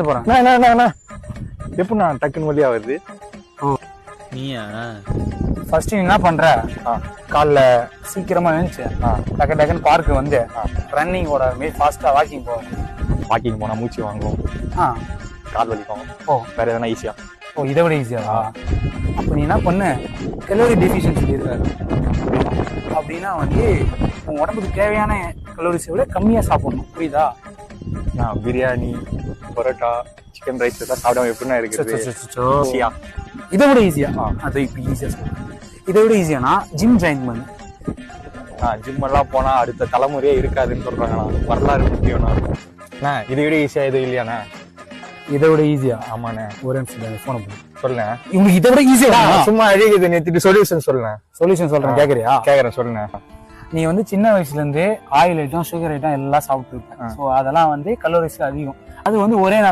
போறேன் எப்படி நான் டக்குன்னு வழியா வருது நீயா ஃபர்ஸ்ட் நீ என்ன பண்ற காலைல சீக்கிரமா நினைச்சு டக்கு டக்குன்னு பார்க்கு வந்து ரன்னிங்கோட ஃபாஸ்டா வாக்கிங் போவோம். வாக்கிங் போனா மூச்சு வாங்குவோம், கால் வலிக்கும். வேற எதனா ஈஸியா? இதை விட ஈஸியா? அப்ப நீ என்ன பண்ணு, கலோரி டெஃபிஷியன்சி இருக்காரு அப்படின்னா வந்து உன் உடம்புக்கு தேவையான கலோரிஸை விட கம்மியா சாப்பிடணும். புரியுதா? நான் பிரியாணி, பரோட்டா, சிக்கன் ரைஸ் எல்லாம் சாப்பிடாம எப்படின்னா இருக்குது. இதை விட ஈஸியா? அது இப்போ ஈஸியா சொல்றேன். இதை விட ஈஸியானா ஜிம் ஜாயின் பண்ணு. ஜிம் எல்லாம் போனா அடுத்த தலைமுறையே இருக்காதுன்னு சொல்றாங்கண்ணா. வரலாறு முக்கியம்ண்ணா. இதை விட ஈஸியா எதுவும் இல்லையாண்ணா? இதை விட ஈஸியா? ஆமாண்ணே. ஒரு நிமிஷம் போன பண்ணு சொல்லுங்க. இவங்களுக்கு இதை விட ஈஸியா? சும்மா அழிகுது நிறுத்திட்டு சொல்யூஷன் சொல்லுங்க. சொல்யூஷன் சொல்றேன், கேக்குறியா? கேக்குறேன், சொல்லுங்க. நீ வந்து சின்ன வயசுல இருந்து ஆயில் ஐட்டம், சுகர் ஐட்டம் எல்லாம் சாப்பிட்டு இருப்ப. ஸோ அதெல்லாம் வந்து கலோரிஸ் அதிகம். அது வந்து ஒரே நாள்